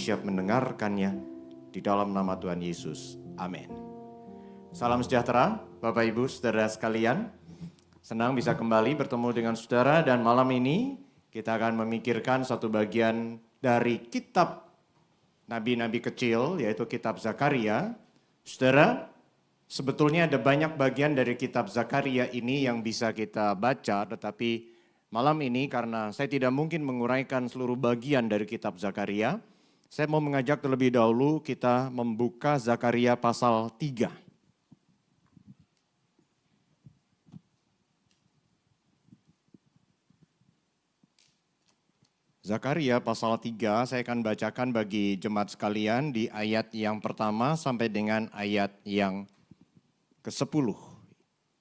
siap mendengarkannya di dalam nama Tuhan Yesus. Amin. Salam sejahtera Bapak Ibu Saudara sekalian. Senang bisa kembali bertemu dengan saudara dan malam ini kita akan memikirkan satu bagian dari kitab nabi-nabi kecil yaitu kitab Zakaria. Saudara, sebetulnya ada banyak bagian dari kitab Zakaria ini yang bisa kita baca, tetapi malam ini karena saya tidak mungkin menguraikan seluruh bagian dari kitab Zakaria, saya mau mengajak terlebih dahulu kita membuka Zakaria pasal 3. Zakaria pasal 3 saya akan bacakan bagi jemaat sekalian di ayat yang pertama sampai dengan ayat yang ke-10.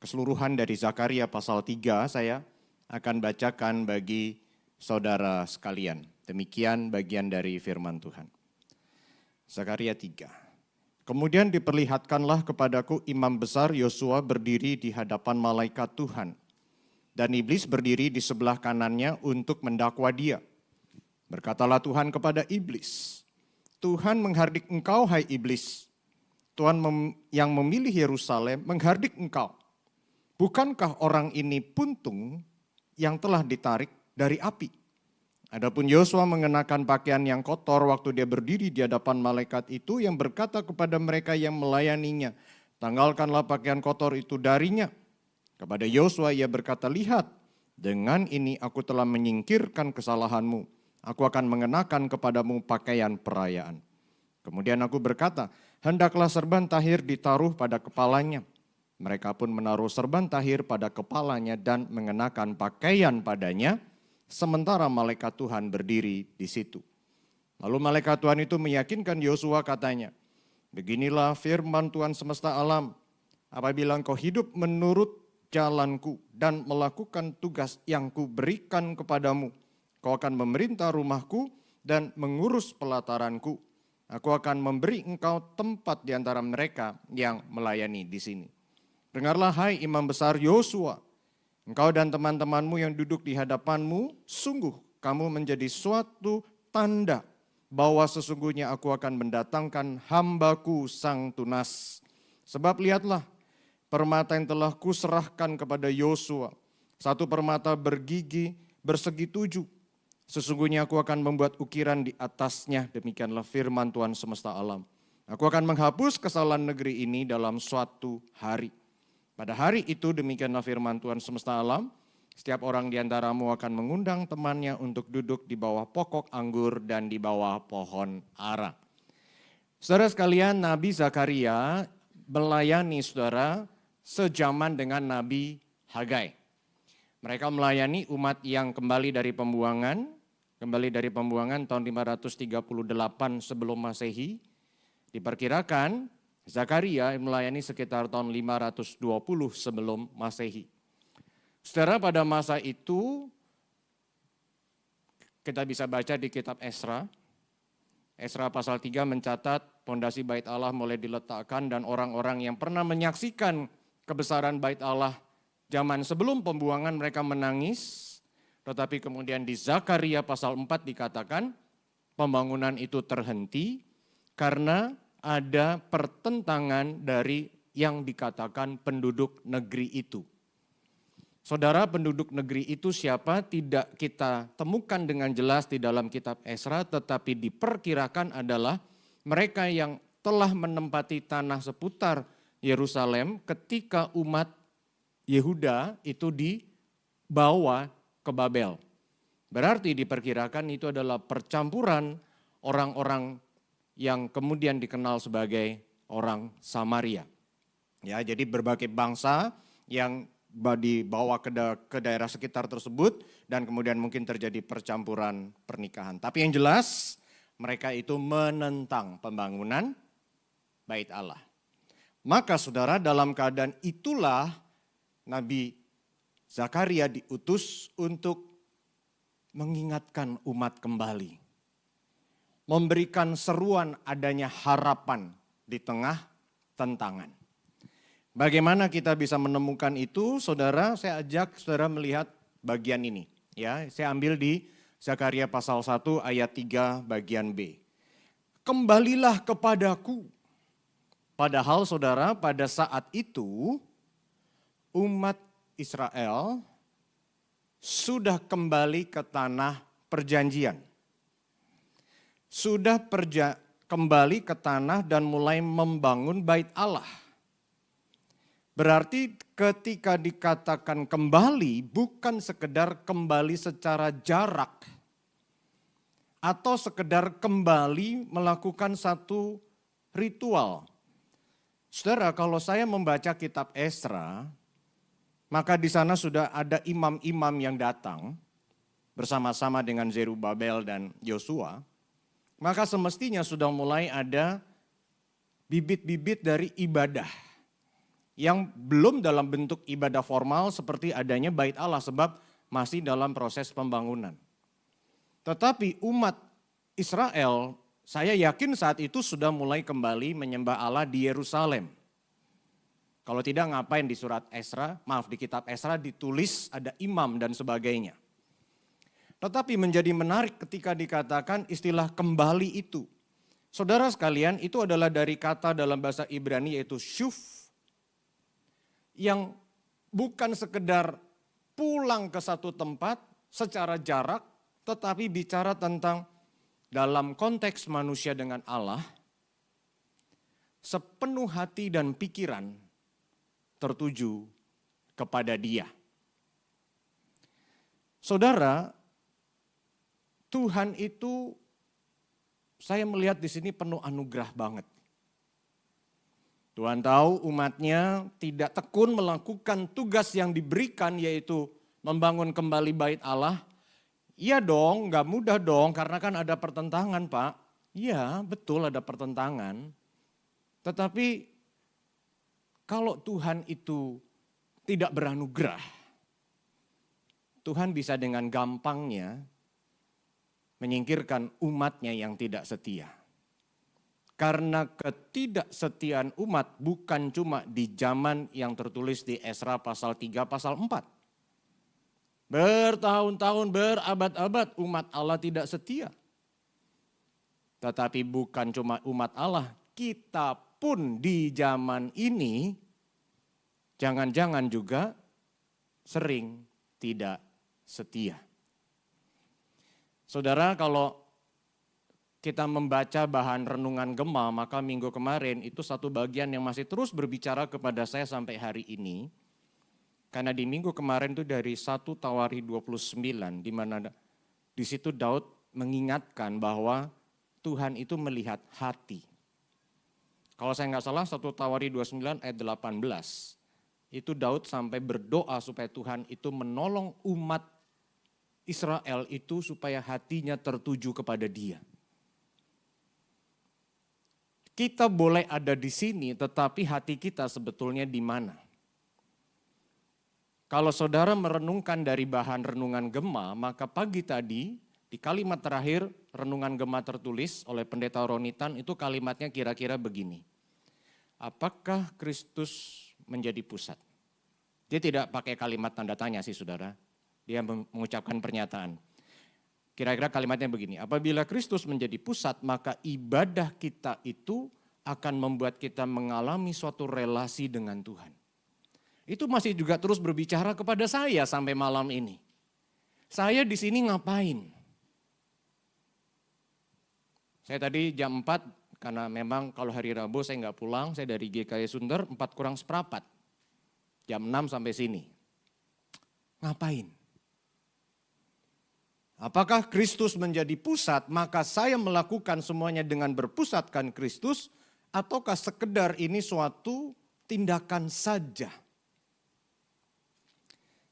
Keseluruhan dari Zakaria pasal 3 saya akan bacakan bagi saudara sekalian. Demikian bagian dari firman Tuhan. Zakaria 3. Kemudian diperlihatkanlah kepadaku imam besar Yosua berdiri di hadapan malaikat Tuhan. Dan iblis berdiri di sebelah kanannya untuk mendakwa dia. Berkatalah Tuhan kepada iblis, Tuhan menghardik engkau hai iblis. Tuhan yang memilih Yerusalem menghardik engkau. Bukankah orang ini puntung yang telah ditarik dari api? Adapun Yosua mengenakan pakaian yang kotor waktu dia berdiri di hadapan malaikat itu yang berkata kepada mereka yang melayaninya, tanggalkanlah pakaian kotor itu darinya. Kepada Yosua ia berkata, lihat, dengan ini aku telah menyingkirkan kesalahanmu. Aku akan mengenakan kepadamu pakaian perayaan. Kemudian aku berkata, hendaklah serban tahir ditaruh pada kepalanya. Mereka pun menaruh serban tahir pada kepalanya dan mengenakan pakaian padanya, sementara malaikat Tuhan berdiri di situ. Lalu malaikat Tuhan itu meyakinkan Yosua katanya, beginilah firman Tuhan semesta alam, apabila engkau hidup menurut jalanku dan melakukan tugas yang kuberikan kepadamu, kau akan memerintah rumahku dan mengurus pelataranku. Aku akan memberi engkau tempat di antara mereka yang melayani di sini. Dengarlah hai imam besar Yosua, engkau dan teman-temanmu yang duduk di hadapanmu, sungguh kamu menjadi suatu tanda bahwa sesungguhnya aku akan mendatangkan hambaku sang tunas. Sebab lihatlah, permata yang telah kuserahkan kepada Yosua, satu permata bersegi 7. Sesungguhnya aku akan membuat ukiran di atasnya, demikianlah firman Tuhan semesta alam. Aku akan menghapus kesalahan negeri ini dalam suatu hari. Pada hari itu demikianlah firman Tuhan semesta alam, setiap orang di antaramu akan mengundang temannya untuk duduk di bawah pokok anggur dan di bawah pohon ara. Saudara sekalian, Nabi Zakaria melayani saudara sejaman dengan Nabi Hagai. Mereka melayani umat yang kembali dari pembuangan tahun 538 sebelum Masehi. Diperkirakan Zakaria melayani sekitar tahun 520 sebelum Masehi. Saudara, pada masa itu kita bisa baca di kitab Esra. Esra pasal 3 mencatat pondasi bait Allah mulai diletakkan dan orang-orang yang pernah menyaksikan kebesaran bait Allah zaman sebelum pembuangan mereka menangis, tetapi kemudian di Zakaria pasal 4 dikatakan pembangunan itu terhenti karena ada pertentangan dari yang dikatakan penduduk negeri itu. Saudara, penduduk negeri itu siapa? Tidak kita temukan dengan jelas di dalam kitab Esra, tetapi diperkirakan adalah mereka yang telah menempati tanah seputar Yerusalem ketika umat Yehuda itu dibawa ke Babel. Berarti diperkirakan itu adalah percampuran orang-orang yang kemudian dikenal sebagai orang Samaria. Ya, jadi berbagai bangsa yang dibawa ke daerah sekitar tersebut dan kemudian mungkin terjadi percampuran pernikahan. Tapi yang jelas mereka itu menentang pembangunan bait Allah. Maka saudara, dalam keadaan itulah Nabi Zakaria diutus untuk mengingatkan umat kembali. Memberikan seruan adanya harapan di tengah tantangan. Bagaimana kita bisa menemukan itu? Saudara, saya ajak saudara melihat bagian ini. Ya, saya ambil di Zakaria pasal 1 ayat 3 bagian B. kembalilah kepadaku. Padahal saudara, pada saat itu umat Israel sudah kembali ke tanah perjanjian. Sudah kembali ke tanah dan mulai membangun bait Allah. Berarti ketika dikatakan kembali, bukan sekedar kembali secara jarak. Atau sekedar kembali melakukan satu ritual. Saudara, kalau saya membaca kitab Esra, maka di sana sudah ada imam-imam yang datang bersama-sama dengan Zerubabel dan Yosua. Maka semestinya sudah mulai ada bibit-bibit dari ibadah yang belum dalam bentuk ibadah formal seperti adanya bait Allah sebab masih dalam proses pembangunan. Tetapi umat Israel, saya yakin saat itu sudah mulai kembali menyembah Allah di Yerusalem. Kalau tidak ngapain di di kitab Esra ditulis ada imam dan sebagainya. Tetapi menjadi menarik ketika dikatakan istilah kembali itu. Saudara sekalian, itu adalah dari kata dalam bahasa Ibrani yaitu syuf. Yang bukan sekedar pulang ke satu tempat secara jarak, tetapi bicara tentang dalam konteks manusia dengan Allah, sepenuh hati dan pikiran tertuju kepada Dia. Saudara, Tuhan itu saya melihat di sini penuh anugerah banget. Tuhan tahu umatnya tidak tekun melakukan tugas yang diberikan yaitu membangun kembali bait Allah. Iya dong, gak mudah dong karena kan ada pertentangan Pak. Iya betul ada pertentangan. Tetapi kalau Tuhan itu tidak beranugerah, Tuhan bisa dengan gampangnya menyingkirkan umatnya yang tidak setia. Karena ketidaksetiaan umat bukan cuma di zaman yang tertulis di Esra pasal 3, pasal 4. Bertahun-tahun, berabad-abad umat Allah tidak setia. Tetapi bukan cuma umat Allah, kita pun di zaman ini jangan-jangan juga sering tidak setia. Saudara, kalau kita membaca bahan renungan Gema, maka minggu kemarin itu satu bagian yang masih terus berbicara kepada saya sampai hari ini. Karena di minggu kemarin itu dari 1 Tawari 29, di mana di situ Daud mengingatkan bahwa Tuhan itu melihat hati. Kalau saya nggak salah 1 Tawari 29 ayat 18, itu Daud sampai berdoa supaya Tuhan itu menolong umat Israel itu supaya hatinya tertuju kepada Dia. Kita boleh ada di sini, tetapi hati kita sebetulnya di mana? Kalau saudara merenungkan dari bahan renungan Gema, maka pagi tadi di kalimat terakhir renungan Gema tertulis oleh Pendeta Ronitan itu kalimatnya kira-kira begini. Apakah Kristus menjadi pusat? Dia tidak pakai kalimat tanda tanya sih saudara. Dia mengucapkan pernyataan. Kira-kira kalimatnya begini, apabila Kristus menjadi pusat, maka ibadah kita itu akan membuat kita mengalami suatu relasi dengan Tuhan. Itu masih juga terus berbicara kepada saya sampai malam ini. Saya di sini ngapain? Saya tadi jam 4, karena memang kalau hari Rabu saya nggak pulang, saya dari GKI Sunter 4:04. Jam 6 sampai sini. Ngapain? Apakah Kristus menjadi pusat, maka saya melakukan semuanya dengan berpusatkan Kristus, ataukah sekedar ini suatu tindakan saja?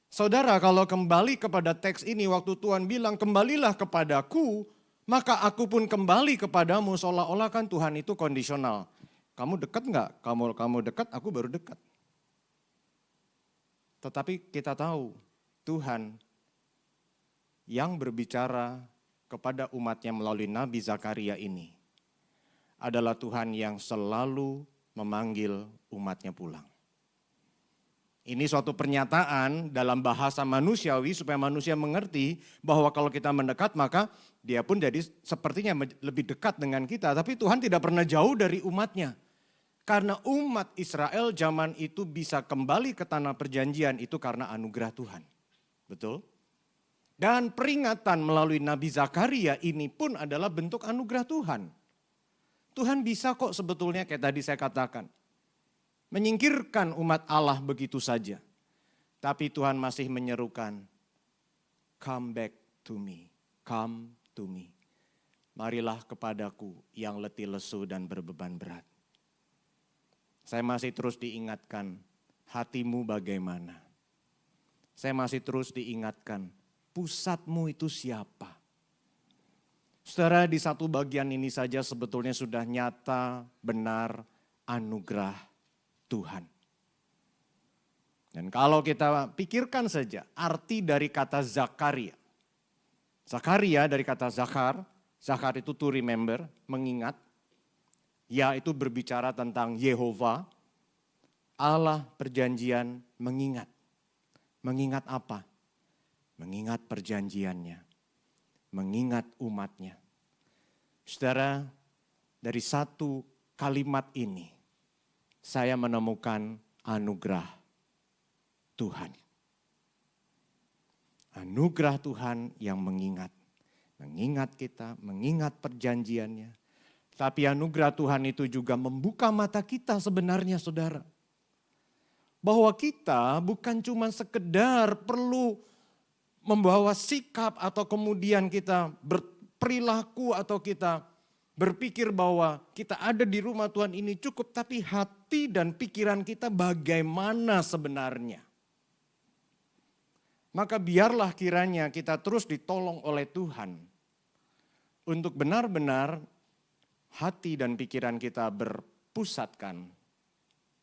Saudara, kalau kembali kepada teks ini, waktu Tuhan bilang, kembalilah kepadaku, maka aku pun kembali kepadamu, seolah-olah kan Tuhan itu kondisional. Kamu dekat enggak? Kamu dekat, aku baru dekat. Tetapi kita tahu, Tuhan yang berbicara kepada umatnya melalui Nabi Zakaria ini adalah Tuhan yang selalu memanggil umatnya pulang. Ini suatu pernyataan dalam bahasa manusiawi supaya manusia mengerti bahwa kalau kita mendekat maka dia pun jadi sepertinya lebih dekat dengan kita. Tapi Tuhan tidak pernah jauh dari umatnya. Karena umat Israel zaman itu bisa kembali ke tanah perjanjian itu karena anugerah Tuhan. Betul? Dan peringatan melalui Nabi Zakaria ini pun adalah bentuk anugerah Tuhan. Tuhan bisa kok sebetulnya kayak tadi saya katakan. Menyingkirkan umat Allah begitu saja. Tapi Tuhan masih menyerukan, come back to me, come to me. Marilah kepadaku yang letih lesu dan berbeban berat. Saya masih terus diingatkan, hatimu bagaimana? Saya masih terus diingatkan, pusatmu itu siapa? Saudara, di satu bagian ini saja sebetulnya sudah nyata, benar, anugerah Tuhan. Dan kalau kita pikirkan saja arti dari kata Zakaria. Zakaria dari kata zakar, zakar itu to remember, mengingat. Ya, itu berbicara tentang Yehova, Allah perjanjian mengingat. Mengingat apa? Mengingat perjanjiannya, mengingat umatnya. Saudara, dari satu kalimat ini, saya menemukan anugerah Tuhan. Anugerah Tuhan yang mengingat kita, mengingat perjanjiannya. Tapi anugerah Tuhan itu juga membuka mata kita sebenarnya saudara. Bahwa kita bukan cuma sekedar perlu membawa sikap atau kemudian kita berperilaku atau kita berpikir bahwa kita ada di rumah Tuhan ini cukup. Tapi hati dan pikiran kita bagaimana sebenarnya. Maka biarlah kiranya kita terus ditolong oleh Tuhan. Untuk benar-benar hati dan pikiran kita berpusatkan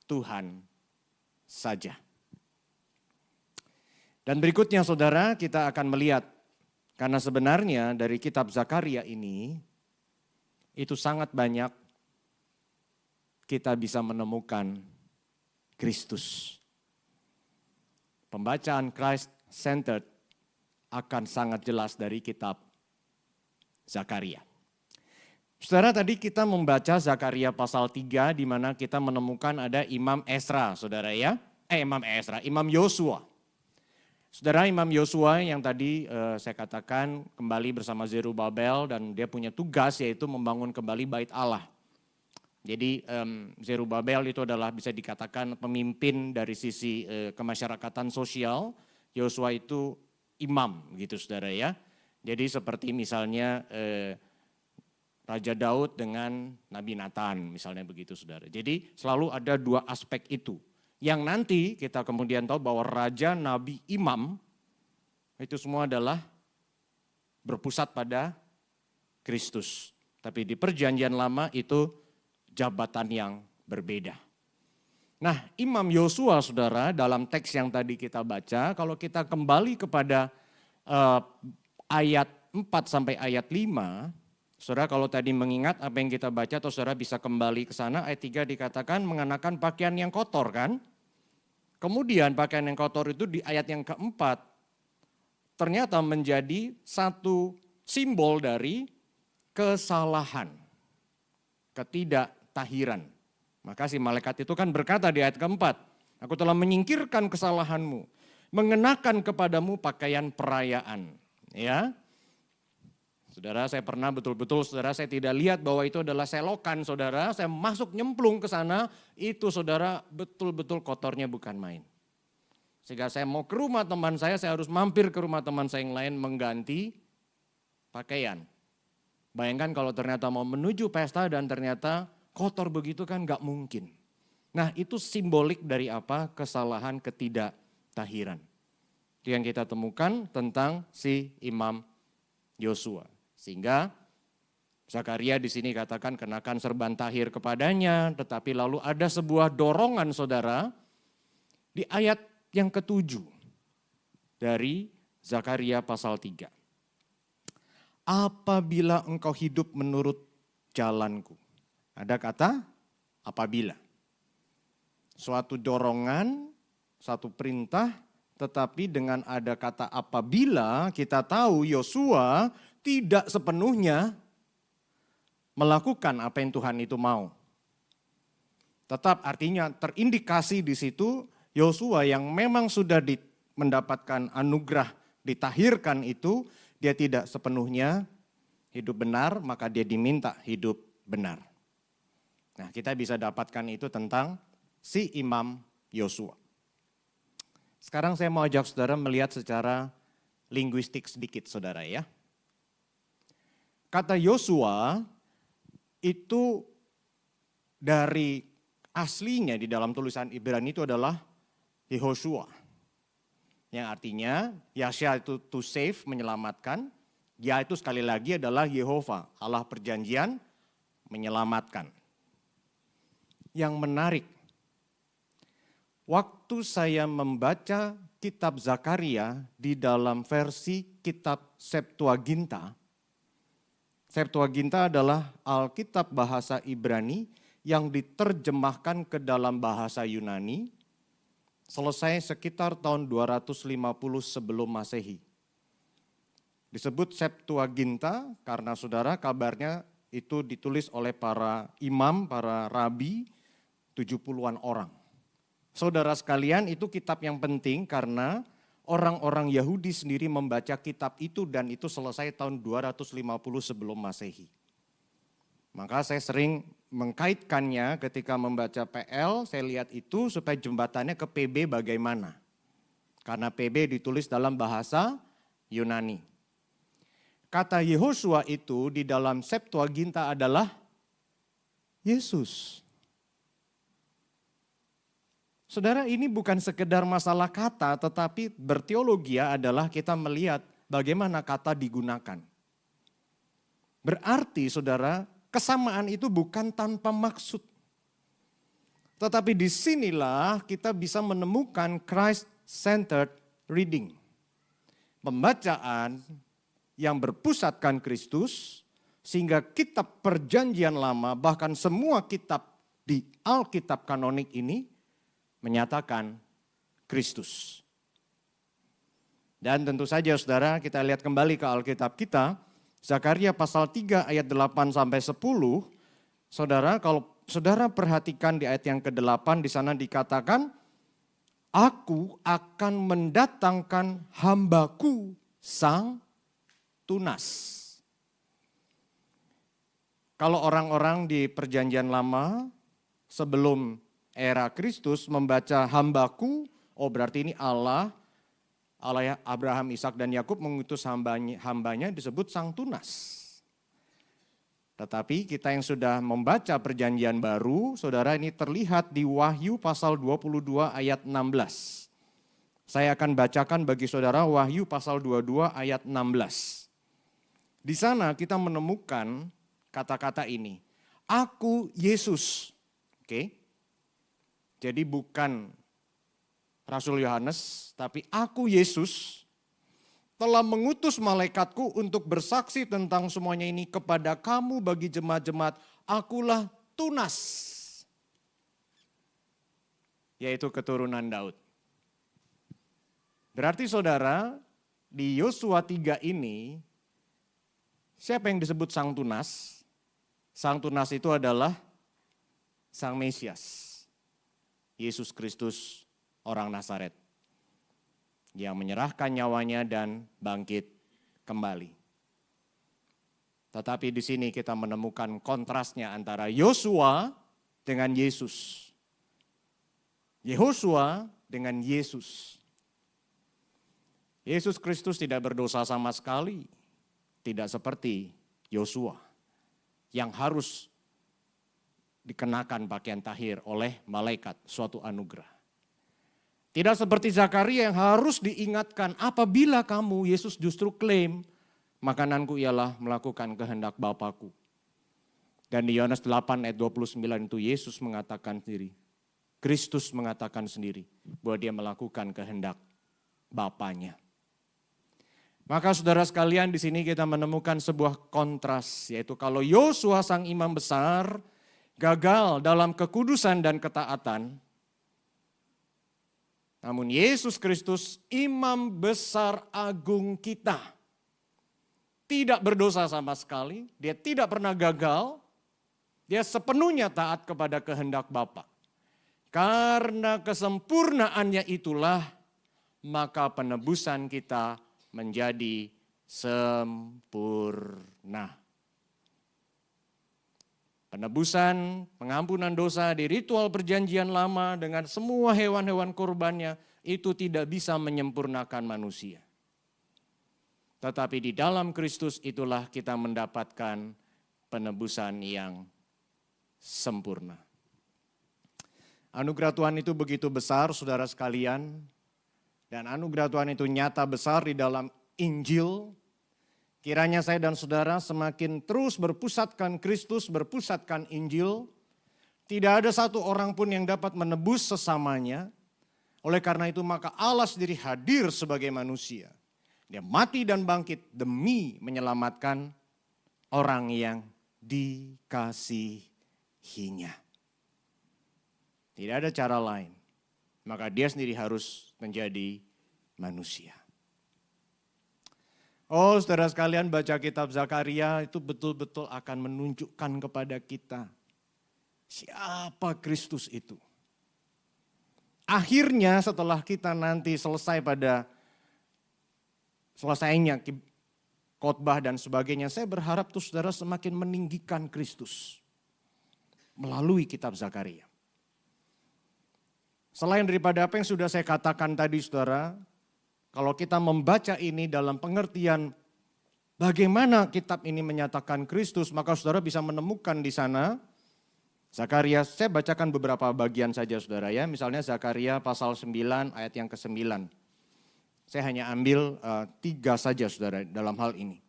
Tuhan saja. Dan berikutnya saudara kita akan melihat, karena sebenarnya dari kitab Zakaria ini, itu sangat banyak kita bisa menemukan Kristus. Pembacaan Christ-centered akan sangat jelas dari kitab Zakaria. Saudara, tadi kita membaca Zakaria pasal 3 di mana kita menemukan ada Imam Ezra, saudara ya. Imam Yosua. Saudara, Imam Yosua yang tadi saya katakan kembali bersama Zerubabel dan dia punya tugas yaitu membangun kembali bait Allah. Jadi Zerubabel itu adalah bisa dikatakan pemimpin dari sisi kemasyarakatan sosial. Yosua itu imam gitu saudara ya. Jadi seperti misalnya Raja Daud dengan Nabi Nathan misalnya begitu saudara. Jadi selalu ada dua aspek itu. Yang nanti kita kemudian tahu bahwa Raja, Nabi, Imam itu semua adalah berpusat pada Kristus. Tapi di perjanjian lama itu jabatan yang berbeda. Nah, Imam Yosua saudara dalam teks yang tadi kita baca, kalau kita kembali kepada ayat 4 sampai ayat 5, saudara kalau tadi mengingat apa yang kita baca atau saudara bisa kembali ke sana, ayat 3 dikatakan mengenakan pakaian yang kotor kan. Kemudian pakaian yang kotor itu di ayat yang keempat ternyata menjadi satu simbol dari kesalahan, ketidaktahiran. Maka si malaikat itu kan berkata di ayat keempat, aku telah menyingkirkan kesalahanmu, mengenakan kepadamu pakaian perayaan. Ya, saudara, saya pernah betul-betul, saudara, saya tidak lihat bahwa itu adalah selokan, saudara. Saya masuk nyemplung ke sana, itu saudara betul-betul kotornya bukan main. Sehingga saya mau ke rumah teman saya harus mampir ke rumah teman saya yang lain mengganti pakaian. Bayangkan kalau ternyata mau menuju pesta dan ternyata kotor begitu kan gak mungkin. Nah itu simbolik dari apa? Kesalahan ketidaktahiran. Itu yang kita temukan tentang si Imam Yosua. Sehingga Zakaria di sini katakan kenakan serban tahir kepadanya, tetapi lalu ada sebuah dorongan saudara di ayat yang ke-7 dari Zakaria pasal 3. Apabila engkau hidup menurut jalanku. Ada kata apabila. Suatu dorongan satu perintah, tetapi dengan ada kata apabila kita tahu Yosua tidak sepenuhnya melakukan apa yang Tuhan itu mau. Tetap artinya terindikasi di situ Yosua yang memang sudah mendapatkan anugerah ditahirkan itu, dia tidak sepenuhnya hidup benar, maka dia diminta hidup benar. Nah, kita bisa dapatkan itu tentang si Imam Yosua. Sekarang saya mau ajak saudara melihat secara linguistik sedikit saudara ya. Kata Yosua itu dari aslinya di dalam tulisan Ibrani itu adalah Yehoshua. Yang artinya Yahya itu to save, menyelamatkan. Ya itu sekali lagi adalah Yehova, Allah perjanjian, menyelamatkan. Yang menarik, waktu saya membaca kitab Zakaria di dalam versi kitab Septuaginta. Septuaginta adalah Alkitab bahasa Ibrani yang diterjemahkan ke dalam bahasa Yunani, selesai sekitar tahun 250 sebelum Masehi. Disebut Septuaginta karena saudara kabarnya itu ditulis oleh para imam, para rabi, 70-an orang. Saudara sekalian itu kitab yang penting karena orang-orang Yahudi sendiri membaca kitab itu dan itu selesai tahun 250 sebelum Masehi. Maka saya sering mengkaitkannya ketika membaca PL, saya lihat itu supaya jembatannya ke PB bagaimana. Karena PB ditulis dalam bahasa Yunani. Kata Yehosua itu di dalam Septuaginta adalah Yesus. Saudara, ini bukan sekedar masalah kata, tetapi berteologia adalah kita melihat bagaimana kata digunakan. Berarti saudara, kesamaan itu bukan tanpa maksud. Tetapi disinilah kita bisa menemukan Christ-centered reading. Pembacaan yang berpusatkan Kristus, sehingga kitab perjanjian lama, bahkan semua kitab di Alkitab kanonik ini, menyatakan Kristus. Dan tentu saja saudara, kita lihat kembali ke Alkitab kita, Zakaria pasal 3 ayat 8 sampai 10, saudara kalau saudara perhatikan di ayat yang ke-8 di sana dikatakan, aku akan mendatangkan hambaku sang tunas. Kalau orang-orang di perjanjian lama sebelum era Kristus membaca hambaku, oh berarti ini Allah ya Abraham, Ishak dan Yakub mengutus hambanya disebut sang tunas. Tetapi kita yang sudah membaca perjanjian baru, saudara ini terlihat di Wahyu pasal 22 ayat 16. Saya akan bacakan bagi saudara Wahyu pasal 22 ayat 16. Di sana kita menemukan kata-kata ini. Aku Yesus. Oke. Jadi bukan Rasul Yohanes, tapi aku Yesus telah mengutus malaikatku untuk bersaksi tentang semuanya ini kepada kamu bagi jemaat-jemaat, akulah tunas. Yaitu keturunan Daud. Berarti saudara, di Yosua 3 ini, siapa yang disebut sang tunas? Sang tunas itu adalah sang Mesias. Yesus Kristus orang Nazaret yang menyerahkan nyawanya dan bangkit kembali. Tetapi di sini kita menemukan kontrasnya antara Yosua dengan Yesus. Yehosua dengan Yesus. Yesus Kristus tidak berdosa sama sekali, tidak seperti Yosua yang harus dikenakan pakaian tahir oleh malaikat, suatu anugerah. Tidak seperti Zakaria yang harus diingatkan, apabila kamu, Yesus justru klaim, makananku ialah melakukan kehendak Bapakku. Dan di Yohanes 8 ayat 29 itu Yesus mengatakan sendiri, Kristus mengatakan sendiri bahwa dia melakukan kehendak Bapanya. Maka saudara sekalian di sini kita menemukan sebuah kontras, yaitu kalau Yosua sang imam besar gagal dalam kekudusan dan ketaatan, Namun Yesus Kristus, imam besar agung kita, tidak berdosa sama sekali, dia tidak pernah gagal, dia sepenuhnya taat kepada kehendak Bapa. Karena kesempurnaannya itulah, maka penebusan kita menjadi sempurna. Penebusan, pengampunan dosa di ritual perjanjian lama dengan semua hewan-hewan kurbannya itu tidak bisa menyempurnakan manusia. Tetapi di dalam Kristus itulah kita mendapatkan penebusan yang sempurna. Anugerah Tuhan itu begitu besar, saudara sekalian, dan anugerah Tuhan itu nyata besar di dalam Injil. Kiranya saya dan saudara semakin terus berpusatkan Kristus, berpusatkan Injil. Tidak ada satu orang pun yang dapat menebus sesamanya. Oleh karena itu maka Allah sendiri hadir sebagai manusia. Dia mati dan bangkit demi menyelamatkan orang yang dikasihinya. Tidak ada cara lain. Maka dia sendiri harus menjadi manusia. Oh, saudara sekalian, baca kitab Zakaria itu betul-betul akan menunjukkan kepada kita siapa Kristus itu. Akhirnya setelah kita nanti selesainya khotbah dan sebagainya, saya berharap tuh saudara semakin meninggikan Kristus melalui kitab Zakaria. Selain daripada apa yang sudah saya katakan tadi saudara, kalau kita membaca ini dalam pengertian bagaimana kitab ini menyatakan Kristus, maka saudara bisa menemukan di sana Zakaria. Saya bacakan beberapa bagian saja saudara ya. Misalnya Zakaria pasal 9 ayat yang ke-9. Saya hanya ambil 3 saja saudara dalam hal ini.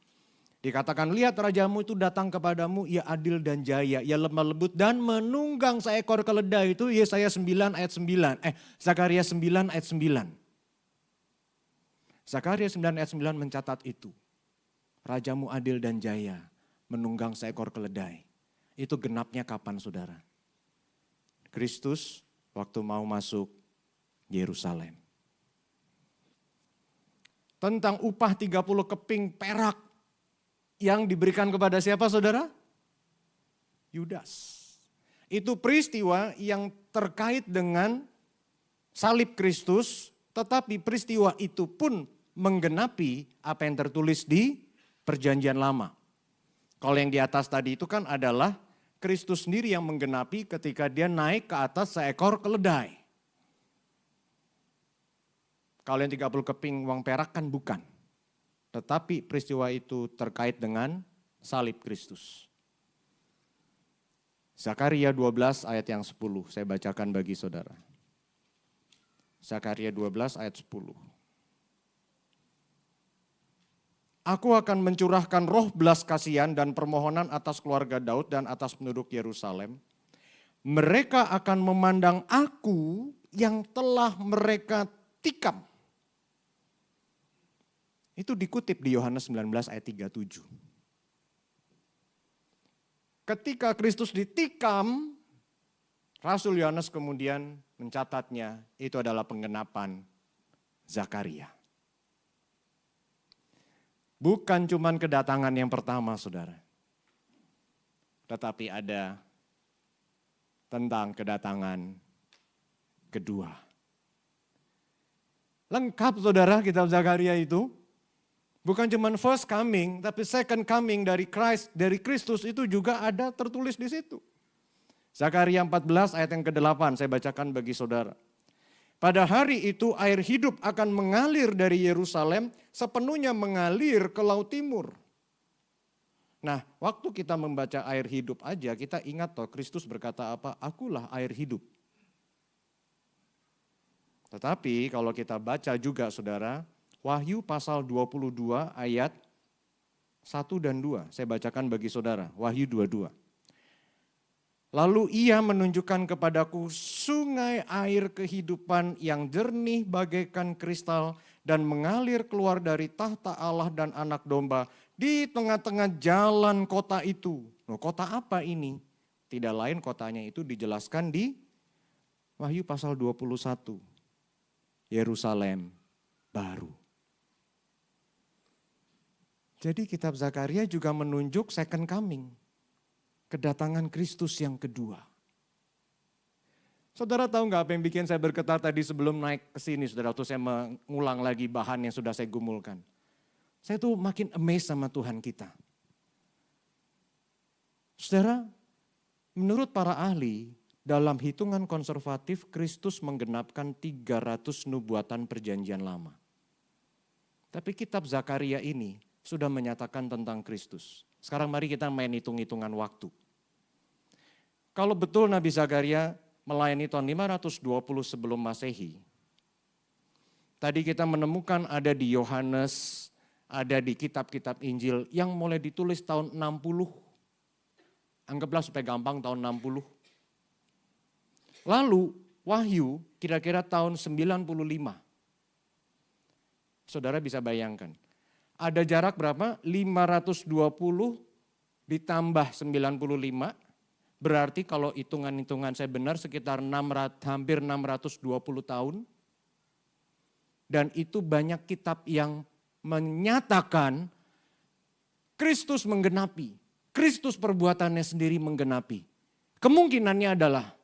Dikatakan, lihat rajamu itu datang kepadamu, ia adil dan jaya, ia lemah lembut dan menunggang seekor keledai. Itu Yesaya 9 ayat 9. Zakaria 9 ayat 9. Zakaria 9 ayat 9 mencatat itu. Rajamu adil dan jaya, menunggang seekor keledai. Itu genapnya kapan saudara? Kristus waktu mau masuk Yerusalem. Tentang upah 30 keping perak yang diberikan kepada siapa saudara? Yudas. Itu peristiwa yang terkait dengan salib Kristus, tetapi peristiwa itu pun menggenapi apa yang tertulis di perjanjian lama. Kalau yang di atas tadi itu kan adalah Kristus sendiri yang menggenapi ketika dia naik ke atas seekor keledai. Kalau yang 30 keping uang perak kan bukan. Tetapi peristiwa itu terkait dengan salib Kristus. Zakaria 12 ayat yang 10, saya bacakan bagi saudara. Zakaria 12 ayat 10. Aku akan mencurahkan roh belas kasihan dan permohonan atas keluarga Daud dan atas penduduk Yerusalem. Mereka akan memandang aku yang telah mereka tikam. Itu dikutip di Yohanes 19 ayat 37. Ketika Kristus ditikam, Rasul Yohanes kemudian mencatatnya, itu adalah penggenapan Zakaria. Bukan cuman kedatangan yang pertama, saudara. Tetapi ada tentang kedatangan kedua. Lengkap, saudara, kitab Zakaria itu. Bukan cuman first coming, tapi second coming dari Kristus itu juga ada tertulis di situ. Zakaria 14 ayat yang ke-8, saya bacakan bagi saudara. Pada hari itu air hidup akan mengalir dari Yerusalem, sepenuhnya mengalir ke laut timur. Nah, waktu kita membaca air hidup aja, kita ingat toh Kristus berkata apa? Akulah air hidup. Tetapi kalau kita baca juga saudara, Wahyu pasal 22 ayat 1 dan 2, saya bacakan bagi saudara, Wahyu 22. Lalu ia menunjukkan kepadaku sungai air kehidupan yang jernih bagaikan kristal dan mengalir keluar dari tahta Allah dan anak domba di tengah-tengah jalan kota itu. Loh, kota apa ini? Tidak lain kotanya itu dijelaskan di Wahyu pasal 21. Yerusalem baru. Jadi kitab Zakaria juga menunjuk second coming, kedatangan Kristus yang kedua. Saudara tahu nggak apa yang bikin saya bergetar tadi sebelum naik ke sini, saudara, waktu saya mengulang lagi bahan yang sudah saya gumulkan. Saya tuh makin amazed sama Tuhan kita. Saudara, menurut para ahli, dalam hitungan konservatif, Kristus menggenapkan 300 nubuatan perjanjian lama. Tapi kitab Zakaria ini sudah menyatakan tentang Kristus. Sekarang mari kita main hitung-hitungan waktu. Kalau betul Nabi Zakaria melayani tahun 520 sebelum Masehi, tadi kita menemukan ada di Yohanes, ada di kitab-kitab Injil yang mulai ditulis tahun 60. Anggaplah supaya gampang tahun 60. Lalu Wahyu kira-kira tahun 95. Saudara bisa bayangkan. Ada jarak berapa? 520 ditambah 95. Berarti kalau hitungan-hitungan saya benar sekitar hampir 620 tahun. Dan itu banyak kitab yang menyatakan Kristus menggenapi. Kristus perbuatannya sendiri menggenapi. Kemungkinannya adalah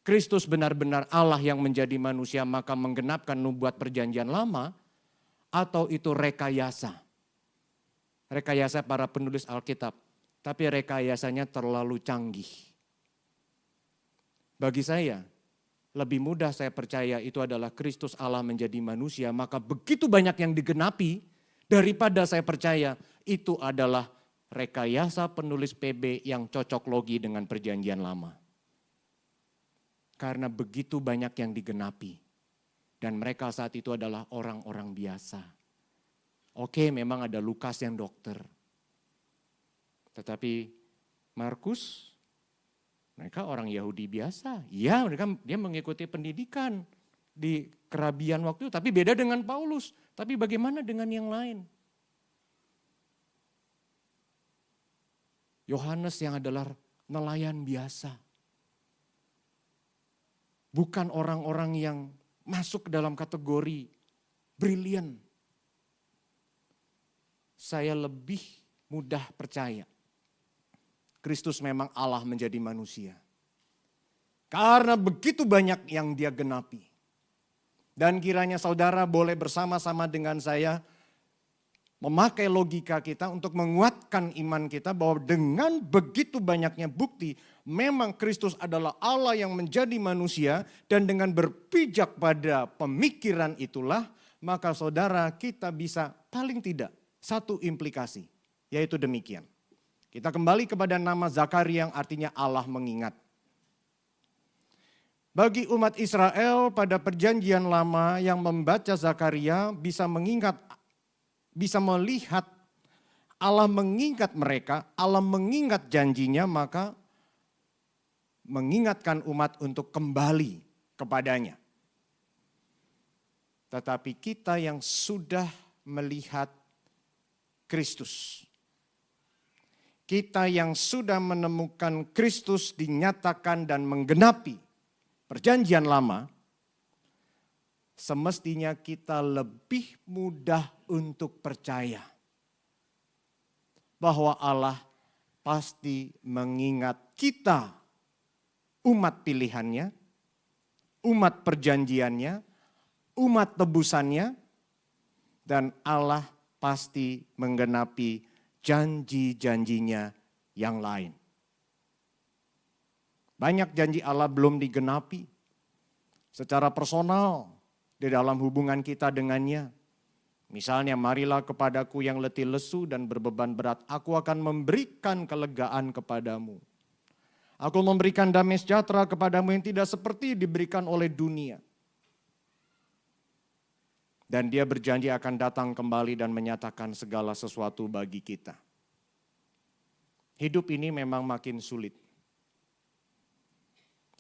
Kristus benar-benar Allah yang menjadi manusia maka menggenapkan nubuat perjanjian lama. Atau itu rekayasa. Rekayasa para penulis Alkitab. Tapi rekayasanya terlalu canggih. Bagi saya, lebih mudah saya percaya itu adalah Kristus Allah menjadi manusia. Maka begitu banyak yang digenapi daripada saya percaya itu adalah rekayasa penulis PB yang cocok logi dengan perjanjian lama. Karena begitu banyak yang digenapi. Dan mereka saat itu adalah orang-orang biasa. Oke, memang ada Lukas yang dokter. Tetapi Markus, mereka orang Yahudi biasa. Ya, dia mengikuti pendidikan di kerabian waktu itu. Tapi beda dengan Paulus. Tapi bagaimana dengan yang lain? Yohanes yang adalah nelayan biasa. Bukan orang-orang yang masuk ke dalam kategori brilian. Saya lebih mudah percaya. Kristus memang Allah menjadi manusia. Karena begitu banyak yang dia genapi. Dan kiranya saudara boleh bersama-sama dengan saya memakai logika kita untuk menguatkan iman kita bahwa dengan begitu banyaknya bukti memang Kristus adalah Allah yang menjadi manusia dan dengan berpijak pada pemikiran itulah maka saudara kita bisa paling tidak satu implikasi yaitu demikian. Kita kembali kepada nama Zakaria yang artinya Allah mengingat. Bagi umat Israel pada perjanjian lama yang membaca Zakaria bisa mengingat, bisa melihat Allah mengingat mereka, Allah mengingat janjinya maka mengingatkan umat untuk kembali kepadanya. Tetapi kita yang sudah melihat Kristus, kita yang sudah menemukan Kristus dinyatakan dan menggenapi perjanjian lama, semestinya kita lebih mudah untuk percaya bahwa Allah pasti mengingat kita, umat pilihannya, umat perjanjiannya, umat tebusannya, dan Allah pasti menggenapi janji-janjinya yang lain. Banyak janji Allah belum digenapi secara personal di dalam hubungan kita dengannya. Misalnya, marilah kepadaku yang letih lesu dan berbeban berat, aku akan memberikan kelegaan kepadamu. Aku memberikan damai sejahtera kepadamu yang tidak seperti diberikan oleh dunia. Dan dia berjanji akan datang kembali dan menyatakan segala sesuatu bagi kita. Hidup ini memang makin sulit.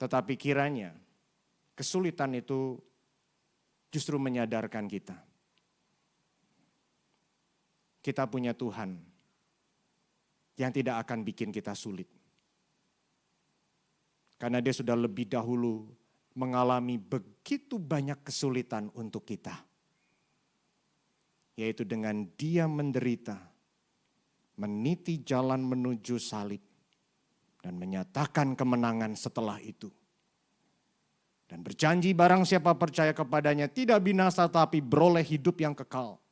Tetapi kiranya kesulitan itu justru menyadarkan kita. Kita punya Tuhan yang tidak akan bikin kita sulit. Karena dia sudah lebih dahulu mengalami begitu banyak kesulitan untuk kita. Yaitu dengan dia menderita, meniti jalan menuju salib, dan menyatakan kemenangan setelah itu. Dan berjanji barang siapa percaya kepadanya tidak binasa tapi beroleh hidup yang kekal.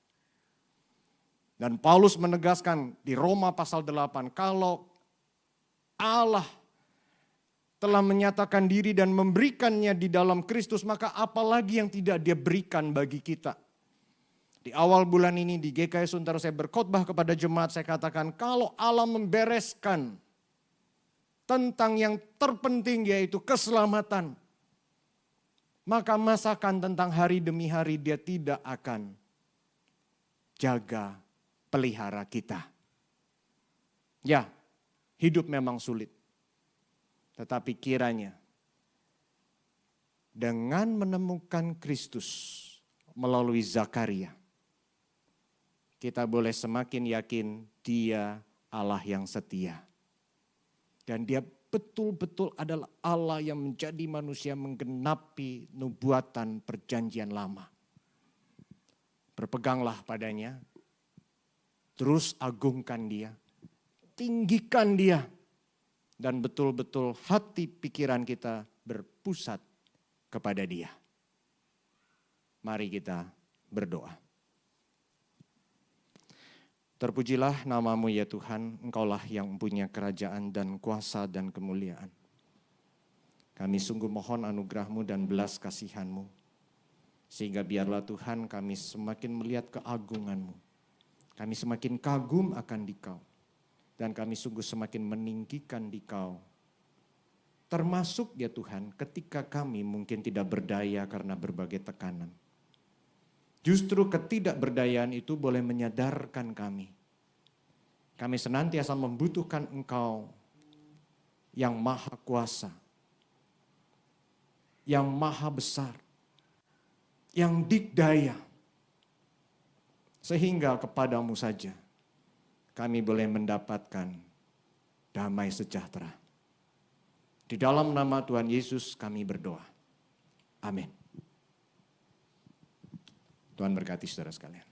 Dan Paulus menegaskan di Roma pasal 8, kalau Allah telah menyatakan diri dan memberikannya di dalam Kristus, maka apalagi yang tidak dia berikan bagi kita. Di awal bulan ini di GKI Sunter saya berkhotbah kepada jemaat, saya katakan kalau Allah membereskan tentang yang terpenting yaitu keselamatan, maka masakan tentang hari demi hari dia tidak akan jaga pelihara kita. Ya, hidup memang sulit. Tetapi kiranya dengan menemukan Kristus melalui Zakaria, kita boleh semakin yakin dia Allah yang setia. Dan dia betul-betul adalah Allah yang menjadi manusia menggenapi nubuatan perjanjian lama. Berpeganglah padanya, terus agungkan dia, tinggikan dia, dan betul-betul hati pikiran kita berpusat kepada dia. Mari kita berdoa. Terpujilah namamu ya Tuhan, Engkaulah yang punya kerajaan dan kuasa dan kemuliaan. Kami sungguh mohon anugerah-Mu dan belas kasihan-Mu, sehingga biarlah Tuhan kami semakin melihat keagungan-Mu. Kami semakin kagum akan Dikau, dan kami sungguh semakin meninggikan Dikau. Termasuk ya Tuhan ketika kami mungkin tidak berdaya karena berbagai tekanan. Justru ketidakberdayaan itu boleh menyadarkan kami. Kami senantiasa membutuhkan Engkau yang maha kuasa, yang maha besar, yang dikdaya. Sehingga kepadamu saja kami boleh mendapatkan damai sejahtera. Di dalam nama Tuhan Yesus kami berdoa. Amin. Tuhan berkati saudara sekalian.